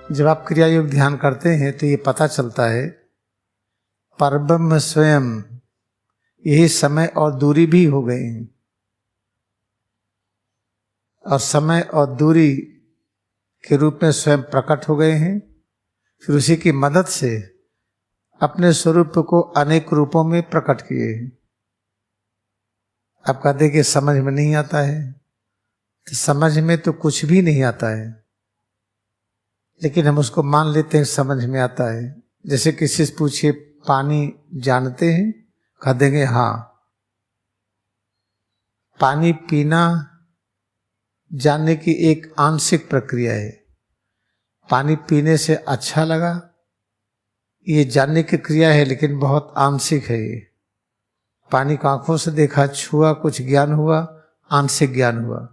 जब आप क्रिया योग ध्यान करते हैं तो ये पता चलता है परब्रह्म स्वयं यही समय और दूरी भी हो गए हैं, और समय और दूरी के रूप में स्वयं प्रकट हो गए हैं। फिर उसी की मदद से अपने स्वरूप को अनेक रूपों में प्रकट किए हैं। आप कहते कि समझ में नहीं आता है, तो समझ में तो कुछ भी नहीं आता है, लेकिन हम उसको मान लेते हैं समझ में आता है। जैसे किसी से पूछिए पानी जानते हैं, कह देंगे हाँ। पानी पीना जानने की एक आंशिक प्रक्रिया है। पानी पीने से अच्छा लगा, ये जानने की क्रिया है, लेकिन बहुत आंशिक है। ये पानी को आंखों से देखा, छुआ, कुछ ज्ञान हुआ, आंशिक ज्ञान हुआ।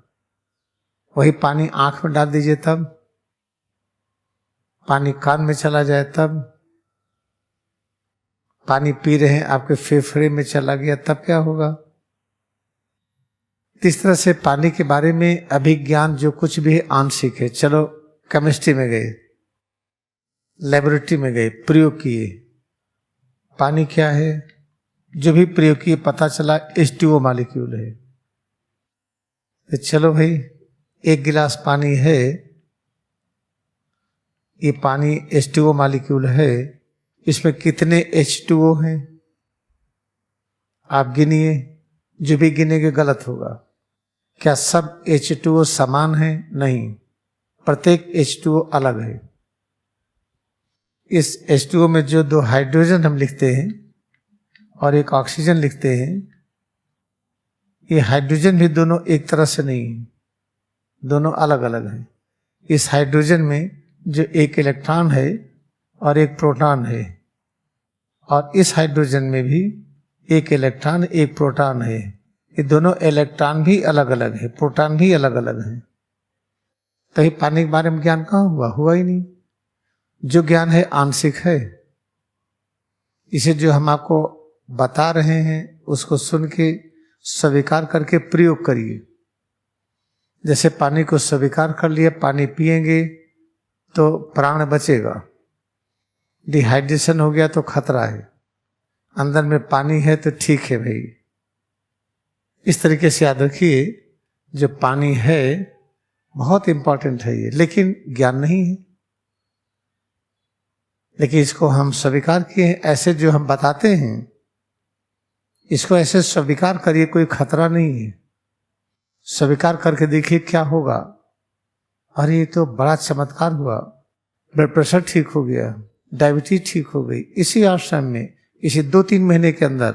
वही पानी आंख में डाल दीजिए तब, पानी कान में चला जाए तब, पानी पी रहे हैं आपके फेफड़े में चला गया तब क्या होगा। इस तरह से पानी के बारे में अभिज्ञान जो कुछ भी है आंशिक है। चलो केमिस्ट्री में गए, लेबोरेटरी में गए, प्रयोग किए, पानी क्या है, जो भी प्रयोग किए पता चला H2O मॉलिक्यूल है। तो चलो भाई, एक गिलास पानी है, ये पानी H2O मॉलिक्यूल है, इसमें कितने H2O हैं आप गिनिए। जो भी गिनेंगे गलत होगा। क्या सब H2O समान है? नहीं, प्रत्येक H2O अलग है। इस H2O में जो दो हाइड्रोजन हम लिखते हैं और एक ऑक्सीजन लिखते हैं, ये हाइड्रोजन भी दोनों एक तरह से नहीं है, दोनों अलग अलग हैं। इस हाइड्रोजन में जो एक इलेक्ट्रॉन है और एक प्रोटॉन है, और इस हाइड्रोजन में भी एक इलेक्ट्रॉन एक प्रोटॉन है। ये दोनों इलेक्ट्रॉन भी अलग अलग है, प्रोटॉन भी अलग अलग है। तो ये पानी के बारे में ज्ञान कहाँ हुआ? हुआ ही नहीं। जो ज्ञान है आंशिक है। इसे जो हम आपको बता रहे हैं उसको सुन के स्वीकार करके प्रयोग करिए। जैसे पानी को स्वीकार कर लिया, पानी पिएंगे तो प्राण बचेगा। डिहाइड्रेशन हो गया तो खतरा है, अंदर में पानी है तो ठीक है भाई। इस तरीके से याद रखिए, जो पानी है बहुत इंपॉर्टेंट है ये, लेकिन ज्ञान नहीं है। लेकिन इसको हम स्वीकार किए हैं, ऐसे जो हम बताते हैं इसको ऐसे स्वीकार करिए, कोई खतरा नहीं है। स्वीकार करके देखिए क्या होगा। अरे ये तो बड़ा चमत्कार हुआ, ब्लड प्रेशर ठीक हो गया, डायबिटीज ठीक हो गई। इसी आश्रम में इसी 2-3 महीने के अंदर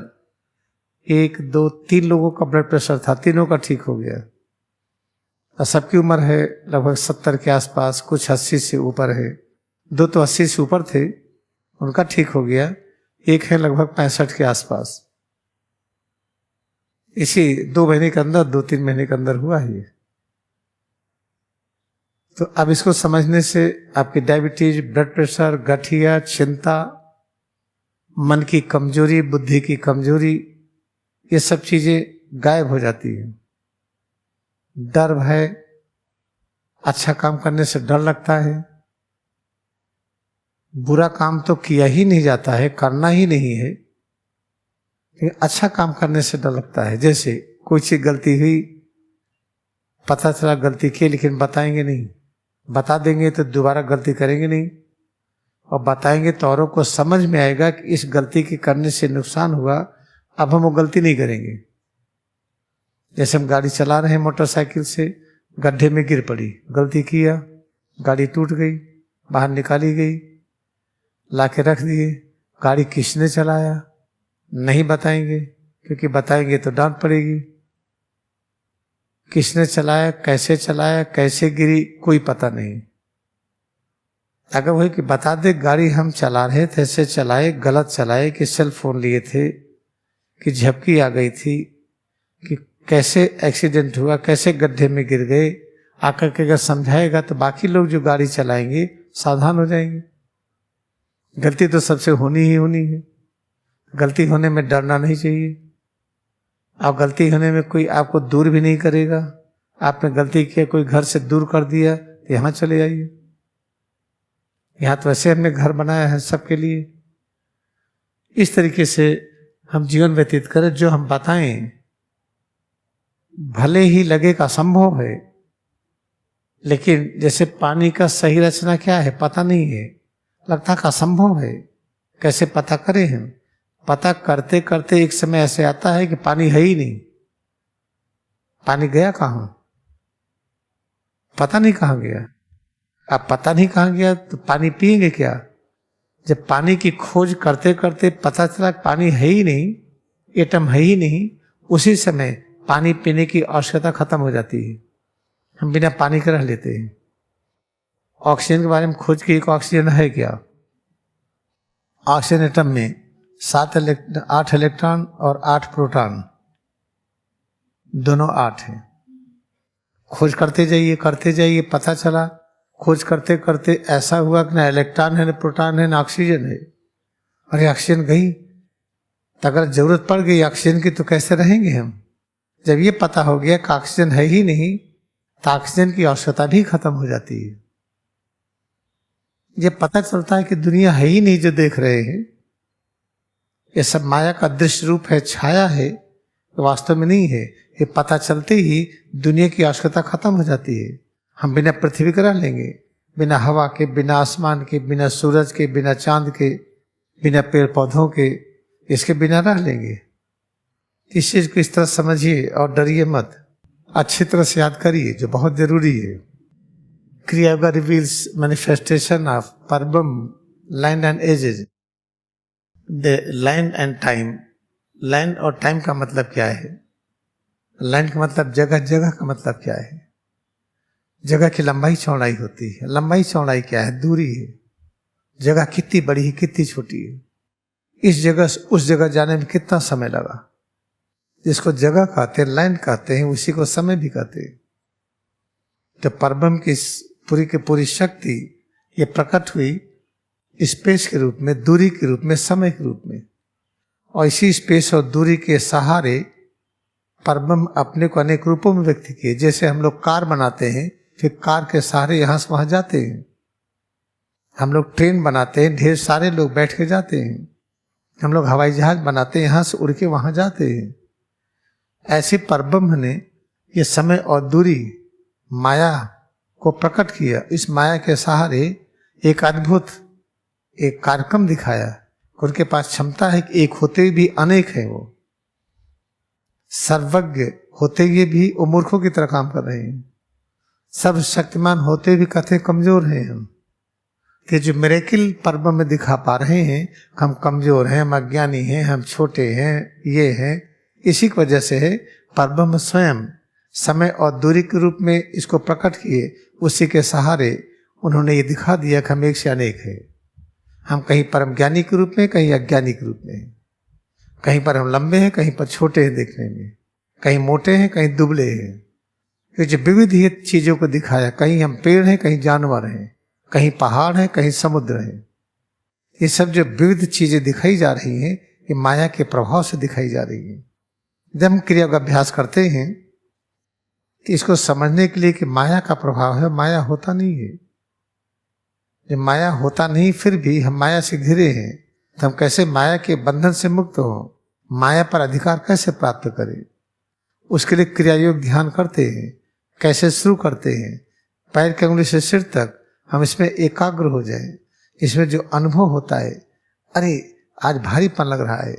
1, 2, 3 लोगों का ब्लड प्रेशर था, तीनों का ठीक हो गया। और सबकी उम्र है लगभग 70 के आसपास, कुछ 80 से ऊपर है। 2 तो 80 से ऊपर थे, उनका ठीक हो गया। एक है लगभग 65 के आसपास। इसी 2 महीने के अंदर, 2-3 महीने के अंदर हुआ है ये। तो अब इसको समझने से आपकी डायबिटीज, ब्लड प्रेशर, गठिया, चिंता, मन की कमजोरी, बुद्धि की कमजोरी, ये सब चीजें गायब हो जाती हैं। डर, भय, अच्छा काम करने से डर लगता है, बुरा काम तो किया ही नहीं जाता है, करना ही नहीं है, लेकिन अच्छा काम करने से डर लगता है। जैसे कोई चीज गलती हुई, पता चला गलती की, लेकिन बताएंगे नहीं। बता देंगे तो दोबारा गलती करेंगे नहीं, और बताएंगे तो औरों को समझ में आएगा कि इस गलती के करने से नुकसान हुआ, अब हम वो गलती नहीं करेंगे। जैसे हम गाड़ी चला रहे हैं मोटरसाइकिल से, गड्ढे में गिर पड़ी, गलती किया, गाड़ी टूट गई, बाहर निकाली गई, लाके रख दिए। गाड़ी किसने चलाया नहीं बताएंगे, क्योंकि बताएंगे तो डांट पड़ेगी। किसने चलाया, कैसे गिरी, कोई पता नहीं। अगर वही कि बता दे गाड़ी हम चला रहे थे, ऐसे चलाए, गलत चलाए, कि सेल फोन लिए थे, कि झपकी आ गई थी, कि कैसे एक्सीडेंट हुआ, कैसे गड्ढे में गिर गए, आकर के अगर समझाएगा तो बाकी लोग जो गाड़ी चलाएंगे सावधान हो जाएंगे। गलती तो सबसे होनी ही होनी है, गलती होने में डरना नहीं चाहिए। अब गलती होने में कोई आपको दूर भी नहीं करेगा। आपने गलती किया, कोई घर से दूर कर दिया तो यहाँ चले आइए। यहाँ तो वैसे हमने घर बनाया है सबके लिए। इस तरीके से हम जीवन व्यतीत करें, जो हम बताएं भले ही लगे का असंभव है, लेकिन जैसे पानी का सही रचना क्या है पता नहीं है, लगता का असंभव है, कैसे पता करें हम? पता करते करते एक समय ऐसे आता है कि पानी है ही नहीं। पानी गया कहाँ? पता नहीं कहाँ गया। अब पता नहीं कहाँ गया तो पानी पिएंगे क्या? जब पानी की खोज करते करते पता चला पानी है ही नहीं, एटम है ही नहीं, उसी समय पानी पीने की आवश्यकता खत्म हो जाती है। हम बिना पानी के रह लेते हैं। ऑक्सीजन के बारे में खोज की, एक ऑक्सीजन है क्या? ऑक्सीजन एटम में 8 इलेक्ट्रॉन और 8 प्रोटॉन, दोनों 8 हैं। खोज करते जाइए, पता चला खोज करते करते ऐसा हुआ कि ना इलेक्ट्रॉन है, ना प्रोटॉन है, ना ऑक्सीजन है। अरे ऑक्सीजन गई, तो अगर जरूरत पड़ गई ऑक्सीजन की तो कैसे रहेंगे हम? जब ये पता हो गया कि ऑक्सीजन है ही नहीं, तो ऑक्सीजन की आवश्यकता भी खत्म हो जाती है। ये पता चलता है कि दुनिया है ही नहीं जो देख रहे हैं, ये सब माया का दृश्य रूप है, छाया है, तो वास्तव में नहीं है। ये पता चलते ही दुनिया की आवश्यकता खत्म हो जाती है। हम बिना पृथ्वी के रह लेंगे, बिना हवा के, बिना आसमान के, बिना सूरज के, बिना चांद के, बिना पेड़ पौधों के, इसके बिना रह लेंगे। इस चीज को इस तरह समझिए और डरिए मत, अच्छी तरह से याद करिए, जो बहुत जरूरी है। क्रिया योगा रिवील्स मैनिफेस्टेशन ऑफ परब्रह्म, land and edges. The land and time. Land और टाइम का मतलब क्या है? लैंड का मतलब जगह, जगह का मतलब क्या है? जगह की लंबाई चौड़ाई होती है। लंबाई चौड़ाई क्या है? दूरी है। जगह कितनी बड़ी है, कितनी छोटी है, इस जगह से उस जगह जाने में कितना समय लगा। जिसको जगह कहते हैं, लैंड कहते हैं, उसी को समय भी कहते हैं। तो परब्रह्म की पूरी शक्ति ये प्रकट हुई स्पेस के रूप में, दूरी के रूप में, समय के रूप में। और इसी स्पेस और दूरी के सहारे परब्रह्म अपने को अनेक रूपों में व्यक्त किए। जैसे हम लोग कार बनाते हैं, फिर कार के सहारे यहां से वहां जाते हैं। हम लोग ट्रेन बनाते हैं, ढेर सारे लोग बैठ के जाते हैं। हम लोग हवाई जहाज बनाते हैं, यहां से उड़ के वहां जाते हैं। ऐसे परब्रह्म ने ये समय और दूरी, माया को प्रकट किया। इस माया के सहारे एक अद्भुत एक कार्यक्रम दिखाया। उनके पास क्षमता है कि एक होते भी अनेक है। वो सर्वज्ञ होते हुए भी वो मूर्खों की तरह काम कर रहे हैं। सर्वशक्तिमान होते भी कहते कमजोर हैं हम। कि जो मिरेकिल पर्व में दिखा पा रहे हैं, हम कमजोर हैं, हम अज्ञानी हैं, हम छोटे हैं, ये हैं। इसी की वजह से पर्व में स्वयं समय और दूरी के रूप में इसको प्रकट किए। उसी के सहारे उन्होंने ये दिखा दिया कि हम एक से अनेक है। हम कहीं परम ज्ञानी के रूप में, कहीं अज्ञानी के रूप में, कहीं पर हम लंबे हैं, कहीं पर छोटे हैं देखने में, कहीं मोटे हैं, कहीं दुबले हैं। ये जो विविध ही चीजों को दिखाया, कहीं हम पेड़ हैं, कहीं जानवर हैं, कहीं पहाड़ हैं, कहीं समुद्र हैं। ये सब जो विविध चीजें दिखाई जा रही हैं, ये माया के प्रभाव से दिखाई जा रही है। जब हम क्रिया का अभ्यास करते हैं कि इसको समझने के लिए कि माया का प्रभाव है, माया होता नहीं है। जब माया होता नहीं फिर भी हम माया से घिरे हैं, तो हम कैसे माया के बंधन से मुक्त हो, माया पर अधिकार कैसे प्राप्त करें? उसके लिए क्रिया योग ध्यान करते हैं। कैसे शुरू करते हैं? पैर की उंगली से सिर तक हम इसमें एकाग्र हो जाएं। इसमें जो अनुभव होता है, अरे आज भारीपन लग रहा है,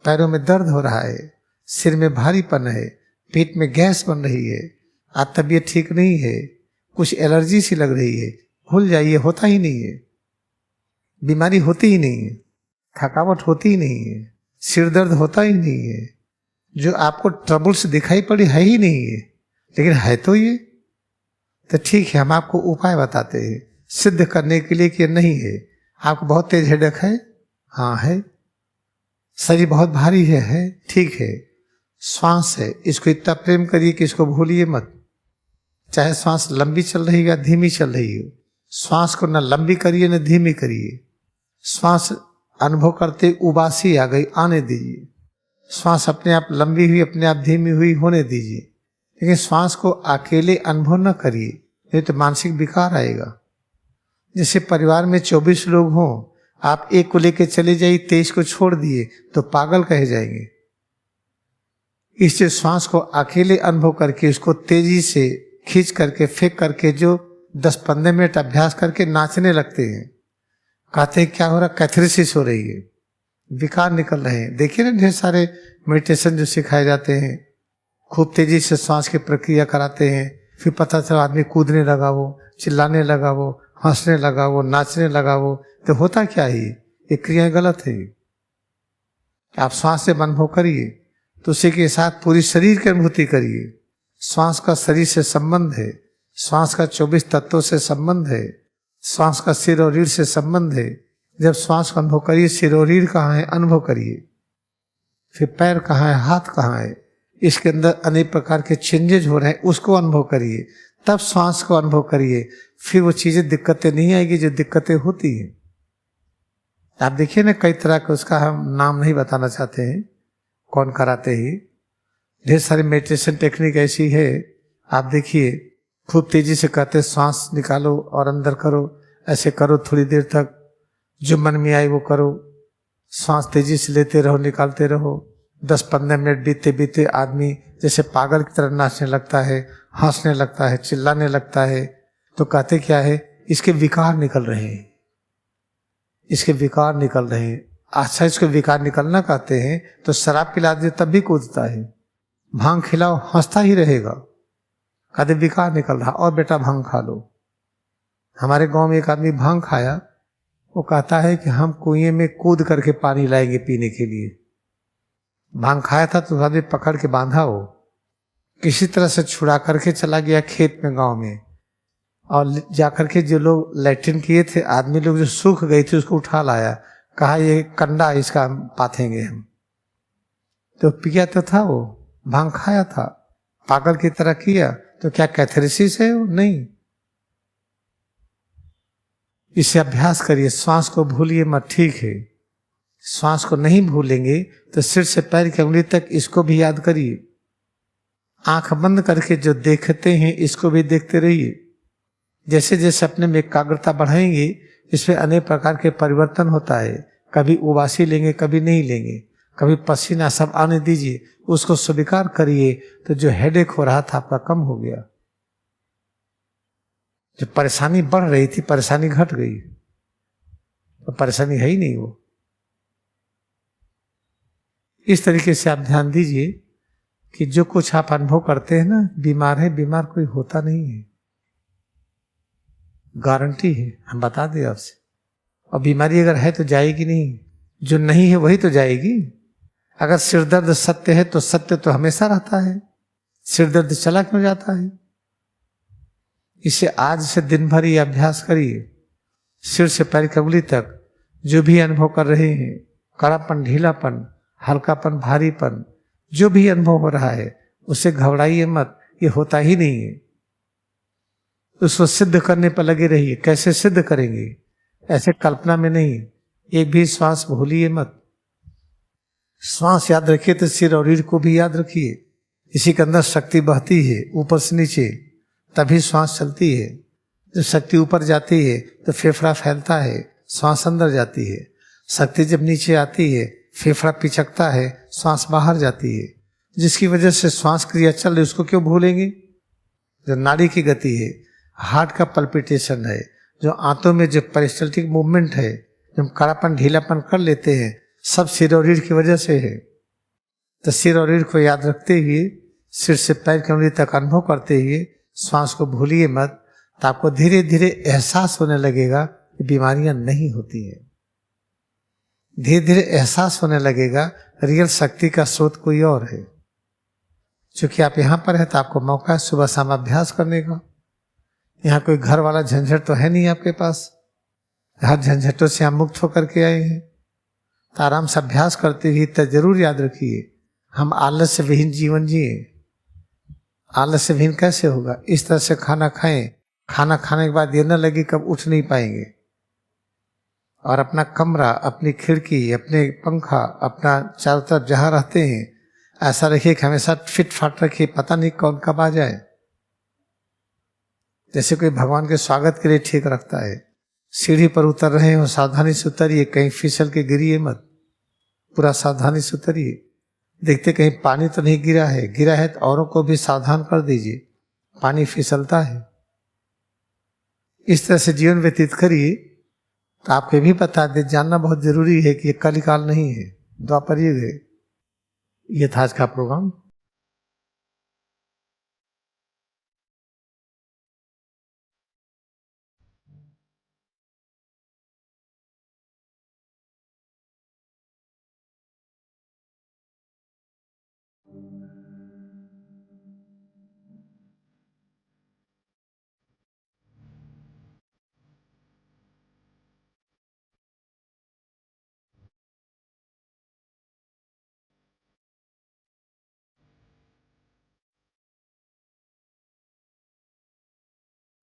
पैरों में दर्द हो रहा है, सिर में भारीपन है, पेट में गैस बन रही है, आज तबीयत ठीक नहीं है, कुछ एलर्जी सी लग रही है, भूल जाइए, होता ही नहीं है। बीमारी होती ही नहीं है, थकावट होती ही नहीं है, सिर दर्द होता ही नहीं है। जो आपको ट्रबल्स दिखाई पड़ी है ही नहीं है, लेकिन है तो ये। तो ठीक है, हम आपको उपाय बताते हैं सिद्ध करने के लिए कि नहीं है। आपको बहुत तेज हेडेक है, हाँ है। शरीर बहुत भारी है, ठीक है। श्वास है, इसको इतना प्रेम करिए कि इसको भूलिए मत। चाहे श्वास लंबी चल रही या धीमी चल रही हो, श्वास को न लंबी करिए न धीमी करिए। श्वास अनुभव करते उबासी आ गई, आने दीजिए। श्वास अपने आप लंबी हुई, अपने आप धीमी हुई, होने दीजिए। लेकिन श्वास को अकेले अनुभव न करिए, नहीं तो मानसिक विकार आएगा। जैसे परिवार में 24 लोग हों, आप एक को लेके चले जाइए, 23 को छोड़ दिए तो पागल कहे जाएंगे। इससे श्वास को अकेले अनुभव करके उसको तेजी से खींच करके फेंक करके जो 10-15 मिनट अभ्यास करके नाचने लगते हैं। कहते हैं क्या हो रहा, कैथेरेसिस हो रही है, विकार निकल रहे हैं। देखिए ना ढेर सारे मेडिटेशन जो सिखाए जाते हैं, खूब तेजी से श्वास की प्रक्रिया कराते हैं, फिर पता चला आदमी कूदने लगा, वो चिल्लाने लगा, वो हंसने लगा, वो नाचने लगा, वो तो होता क्या है, ये क्रियाएं गलत है। आप श्वास से अनुभव करिए तो उसी के साथ पूरी शरीर की अनुभूति करिए। श्वास का शरीर से संबंध है, श्वास का 24 तत्वों से संबंध है, श्वास का सिर और रीढ़ से संबंध है। जब श्वास का अनुभव करिए, सिर और रीढ़ कहाँ है अनुभव करिए, फिर पैर कहाँ है, हाथ कहाँ है, इसके अंदर अनेक प्रकार के चेंजेज हो रहे हैं, उसको अनुभव करिए, तब श्वास को अनुभव करिए। फिर वो चीजें दिक्कतें नहीं आएगी जो दिक्कतें होती हैं। आप देखिए ना कई तरह का, उसका हम नाम नहीं बताना चाहते हैं, कौन कराते ही, ढेर सारी मेडिटेशन टेक्निक ऐसी है। आप देखिए खूब तेजी से कहते श्वास निकालो और अंदर करो, ऐसे करो थोड़ी देर तक, जो मन में आए वो करो, श्वास तेजी से लेते रहो निकालते रहो। 10-15 मिनट बीते बीते आदमी जैसे पागल की तरह नाचने लगता है, हंसने लगता है, चिल्लाने लगता है। तो कहते क्या है, इसके विकार निकल रहे हैं, इसके विकार निकल रहे हैं। अच्छा, इसके विकार निकलना कहते हैं तो शराब पिला दे तब भी कूदता है, भांग खिलाओ हंसता ही रहेगा, कहते विकार निकल रहा, और बेटा भांग खा लो। हमारे गांव में एक आदमी भांग खाया, वो कहता है कि हम कुएं में कूद करके पानी लाएंगे पीने के लिए। भांग खाया था तो आदमी पकड़ के बांधा, हो किसी तरह से छुड़ा करके चला गया खेत में गांव में, और जाकर के जो लोग लैट्रिन किए थे आदमी लोग जो सूख गई थी उसको उठा लाया, कहा ये कंडा इसका पाथेंगे हम। तो पिया तो था, वो भांग खाया था, पागल की तरह किया, तो क्या कैथेरेसिस है? वो नहीं। इसे अभ्यास करिए, श्वास को भूलिए मत, ठीक है। श्वास को नहीं भूलेंगे तो सिर से पैर की उंगली तक इसको भी याद करिए। आंख बंद करके जो देखते हैं इसको भी देखते रहिए। जैसे जैसे अपने में एकाग्रता बढ़ाएंगे इसमें अनेक प्रकार के परिवर्तन होता है। कभी उबासी लेंगे, कभी नहीं लेंगे, कभी पसीना, सब आने दीजिए, उसको स्वीकार करिए। तो जो हेडेक हो रहा था आपका कम हो गया, जो परेशानी बढ़ रही थी परेशानी घट गई, तो परेशानी है ही नहीं वो। इस तरीके से आप ध्यान दीजिए कि जो कुछ आप अनुभव करते हैं ना, बीमार है, बीमार कोई होता नहीं है, गारंटी है, हम बता दें आपसे। और बीमारी अगर है तो जाएगी नहीं, जो नहीं है वही तो जाएगी। अगर सिरदर्द सत्य है तो सत्य तो हमेशा रहता है, सिरदर्द चला क्यों जाता है? इसे आज से दिन भर ये अभ्यास करिए। सिर से पैर की उंगली तक जो भी अनुभव कर रहे हैं, कड़ापन, ढीलापन, हल्कापन, भारीपन, जो भी अनुभव हो रहा है उससे घबराइए मत, ये होता ही नहीं है। उसको सिद्ध करने पर लगे रहिए। कैसे सिद्ध करेंगे? ऐसे कल्पना में नहीं, एक भी श्वास भूलिए मत। श्वास याद रखिए तो सिर और रीढ़ को भी याद रखिए। इसी के अंदर शक्ति बहती है ऊपर से नीचे, तभी श्वास चलती है। जब शक्ति ऊपर जाती है तो फेफड़ा फैलता है, श्वास अंदर जाती है। शक्ति जब नीचे आती है फेफड़ा पिचकता है, श्वास बाहर जाती है। जिसकी वजह से श्वास क्रिया चल रही, उसको क्यों भूलेंगे? जो नाड़ी की गति है, हार्ट का पल्पिटेशन है, जो आंतों में जो पेरिस्टल्टिक मूवमेंट है, जब कड़ापन ढीलापन कर लेते हैं, सब सिर और रीढ़ की वजह से है। तो सिर और रीढ़ को याद रखते हुए, सिर से पैर की उंगली तक अनुभव करते हुए श्वास को भूलिए मत। तो आपको धीरे धीरे एहसास होने लगेगा कि बीमारियां नहीं होती हैं। धीरे धीरे एहसास होने लगेगा रियल शक्ति का स्रोत कोई और है। क्योंकि आप यहाँ पर है तो आपको मौका है सुबह शाम अभ्यास करने का। यहाँ कोई घर वाला झंझट तो है नहीं आपके पास, हर झंझटों से आप मुक्त होकर के आए हैं। तो आराम से अभ्यास करते हुए तो जरूर याद रखिए, हम आलस्य विहीन जीवन जिए। आलस्य विहीन कैसे होगा? इस तरह से खाना खाएं, खाना खाने के बाद ये न लगे कब उठ नहीं पाएंगे, और अपना कमरा, अपनी खिड़की, अपने पंखा, अपना चारों तरफ जहाँ रहते हैं ऐसा रखिए कि हमेशा फिट फाट रखिए, पता नहीं कौन कब आ जाए। जैसे कोई भगवान के स्वागत के लिए ठीक रखता है, सीढ़ी पर उतर रहे हो सावधानी से उतरिए, कहीं फिसल के गिरिए मत, पूरा सावधानी से उतरिए। देखते कहीं पानी तो नहीं गिरा है, गिरा है तो औरों को भी सावधान कर दीजिए, पानी फिसलता है। इस तरह से जीवन व्यतीत करिए तो आपको ये भी बता दे, जानना बहुत जरूरी है कि ये कलिकाल नहीं है, द्वापर युग है। ये था आज का प्रोग्राम।